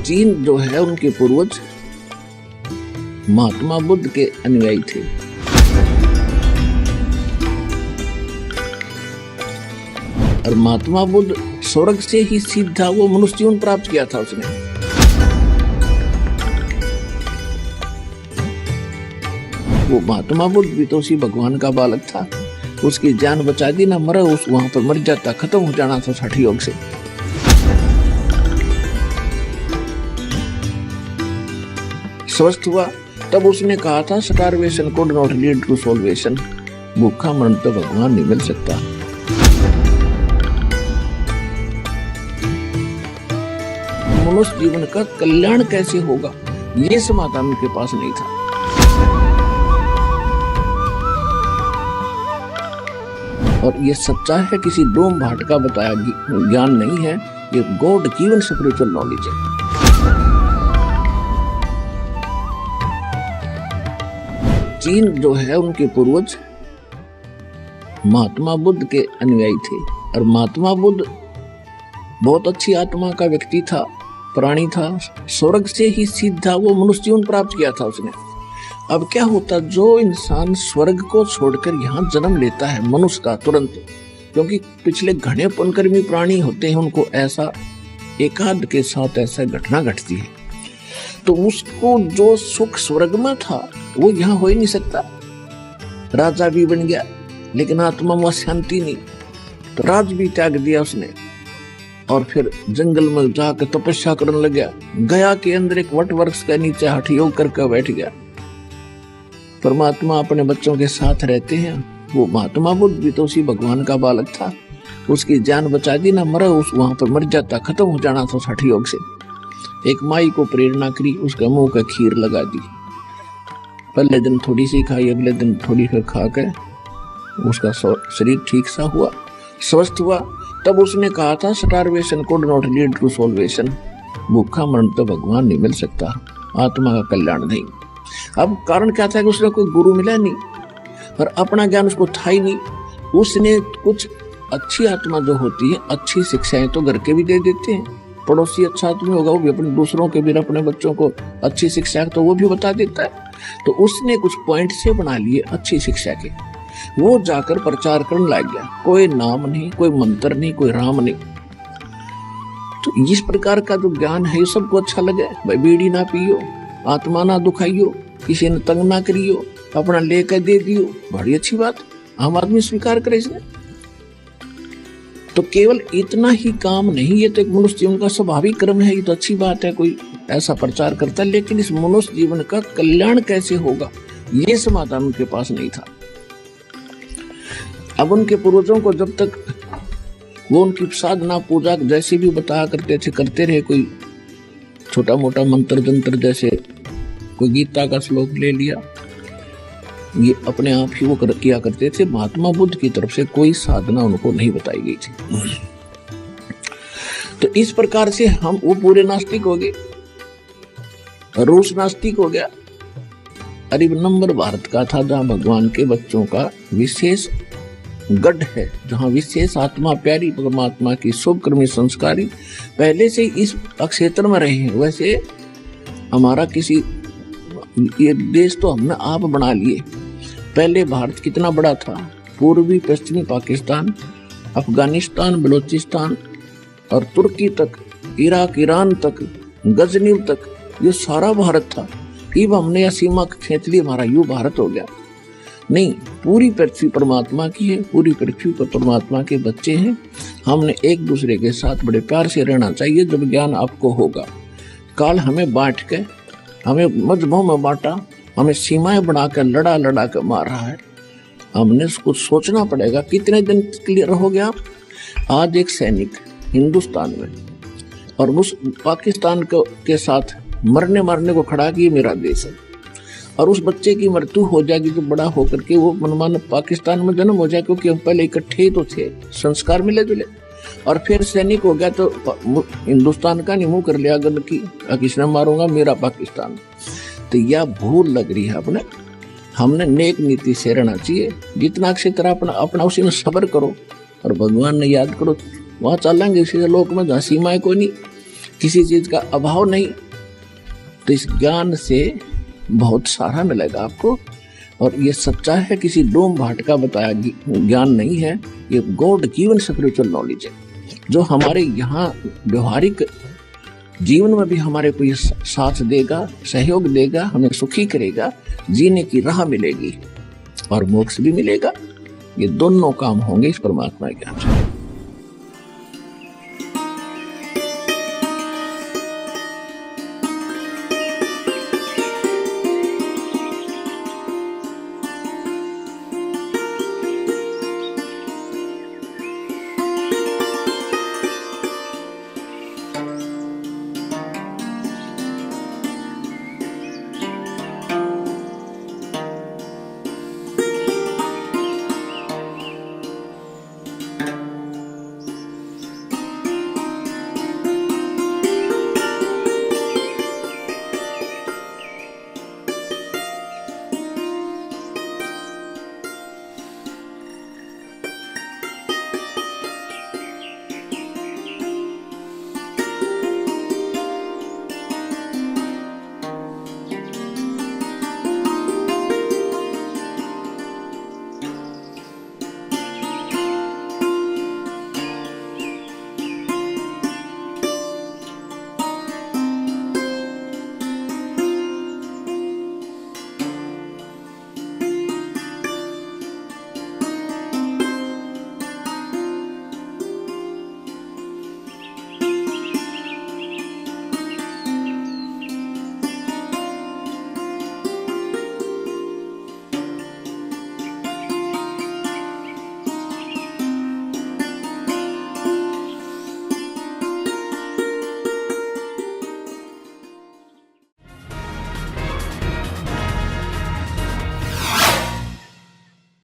चीन जो है उनके पूर्वज महात्मा बुद्ध के अनुयायी थे। और महात्मा बुद्ध स्वर्ग से ही सीधा वो मनुष्य जीवन प्राप्त किया था उसने। वो महात्मा बुद्ध भी तो उसी भगवान का बालक था। उसकी जान बचा दी ना, मरा उस वहां पर मर जाता, खत्म हो जाना था हठ योग से। स्वस्थ हुआ तब उसने कहा था starvation could not lead to salvation. भूखा मरण तो भगवान नहीं मिल सकता। मनुष्य जीवन का कल्याण कैसे होगा, ये समाधान उनके पास नहीं था। और ये सच्चा है, किसी डोम भाट का बताया ज्ञान नहीं है, ये गॉड गिवन स्पिरिचुअल नॉलेज है। चीन जो है उनके पूर्वज महात्मा बुद्ध के अनुयायी थे। और महात्मा बुद्ध बहुत अच्छी आत्मा का व्यक्ति था, प्राणी था। स्वर्ग से ही सीधा वो मनुष्य जीवन प्राप्त किया था उसने। अब क्या होता, जो इंसान स्वर्ग को छोड़कर यहाँ जन्म लेता है मनुष्य का तुरंत, क्योंकि पिछले घने पुण्यकर्मी प्राणी होते हैं, उनको ऐसा एकाध के साथ ऐसा घटना घटती है, तो उसको जो सुख स्वर्ग में था वो यहाँ हो ही नहीं सकता। राजा भी बन गया लेकिन आत्मा में शांति नहीं, तो राज भी त्याग दिया उसने और फिर जंगल में जाकर तपस्या करने लग गया। गया के अंदर एक वट वृक्ष के नीचे हठ योग करके बैठ गया। परमात्मा अपने बच्चों के साथ रहते हैं। वो महात्मा बुद्ध भी तो उसी भगवान का बालक था। उसकी जान बचा दी ना, मरा उस वहां पर मर जाता, खत्म हो जाना था हठ योग से। एक माई को प्रेरणा करी, उसका मुंह का खीर लगा दी। पहले दिन थोड़ी सी खाई, अगले दिन थोड़ी फिर खा कर उसका शरीर ठीक सा हुआ, स्वस्थ हुआ। तब उसने कहा था starvation could not lead to salvation. भूखा मरण तो भगवान नहीं मिल सकता, आत्मा का कल्याण नहीं। अब कारण क्या था कि उसने कोई गुरु मिला नहीं और अपना ज्ञान उसको था ही नहीं। उसने कुछ अच्छी आत्मा जो होती है, अच्छी शिक्षाएं तो घर के भी दे देते हैं। पड़ोसी अच्छा आदमी होगा, वो भी अपने दूसरों के भी, अपने बच्चों को अच्छी शिक्षा तो वो भी बता देता है। तो उसने कुछ पॉइंट से बना लिए अच्छी शिक्षा के, वो जाकर प्रचार करने लग गया। कोई नाम नहीं, कोई मंत्र नहीं, कोई राम नहीं। तो इस प्रकार का जो ज्ञान है ये सबको अच्छा लगे। भाई बीड़ी ना पियो, आत्मा ना दुखाइयो, किसी ने तंग ना करियो, अपना लेकर दे दियो, बड़ी अच्छी बात, आम आदमी स्वीकार करे इसने। तो केवल इतना ही काम नहीं, ये तो एक मनुष्य जीवन का स्वाभाविक क्रम है, ये तो अच्छी बात है, कोई ऐसा प्रचार करता है। लेकिन इस मनुष्य जीवन का कल्याण कैसे होगा, ये समाधान उनके पास नहीं था। अब उनके पूर्वजों को जब तक वो उनकी साधना पूजा जैसे भी बताया करते थे, करते रहे। कोई छोटा मोटा मंत्र जंत्र, जैसे कोई गीता का श्लोक ले लिया, ये अपने आप ही वो किया करते थे। महात्मा बुद्ध की तरफ से कोई साधना उनको नहीं बताई गई थी। तो इस प्रकार से हम वो पूरे नास्तिक हो गए, रूस नास्तिक हो गया। अरब नंबर भारत का था, जहाँ भगवान के बच्चों का विशेष गढ़ है, जहाँ विशेष आत्मा प्यारी परमात्मा की शुभकर्मी संस्कारी पहले से इस क्षेत्र में रहे हैं। वैसे हमारा किसी ये देश तो हमने आप बना लिए। पहले भारत कितना बड़ा था, पूर्वी पश्चिमी पाकिस्तान, अफगानिस्तान, बलूचिस्तान और तुर्की तक, इराक, ईरान तक, गजनीव तक, ये सारा भारत था। अब हमने यह सीमा खींच ली, हमारा यू भारत हो गया। नहीं, पूरी पृथ्वी परमात्मा की है, पूरी पृथ्वी पर परमात्मा के बच्चे हैं। हमने एक दूसरे के साथ बड़े प्यार से रहना चाहिए। जब ज्ञान आपको होगा, काल हमें बांट के, हमें मजहबों में बांटा, हमें सीमाएं बनाकर लड़ा लड़ा कर मार रहा है। हमने उसको सोचना पड़ेगा। कितने दिन क्लियर हो गया? आज एक सैनिक हिंदुस्तान में और उस पाकिस्तान के साथ मरने मारने को खड़ा कि ये मेरा देश है, और उस बच्चे की मृत्यु हो जाएगी तो बड़ा होकर के वो मनमान पाकिस्तान में जन्म हो जाए, क्योंकि हम पहले इकट्ठे ही तो थे, संस्कार मिले जुले। और फिर सैनिक हो गया तो हिंदुस्तान का नहीं मुंह कर लिया, अगर कि किसने मारूंगा, मेरा पाकिस्तान। तो यह भूल लग रही है अपने। हमने नेक नीति से रहना चाहिए। जितना क्षेत्र अपना उसी में सब्र करो और भगवान ने याद करो, वहाँ चलेंगे इसी लोक में जहाँ सीमाएं कोई नहीं। किसी चीज का अभाव नहीं, तो इस ज्ञान से बहुत सारा मिलेगा आपको। और ये सच्चा है, किसी डोम भाट का बताया ज्ञान नहीं है, ये गॉड गिवन स्पिरिचुअल नॉलेज है, जो हमारे यहाँ व्यवहारिक जीवन में भी हमारे को ये साथ देगा, सहयोग देगा, हमें सुखी करेगा, जीने की राह मिलेगी और मोक्ष भी मिलेगा। ये दोनों काम होंगे इस परमात्मा के ज्ञान से।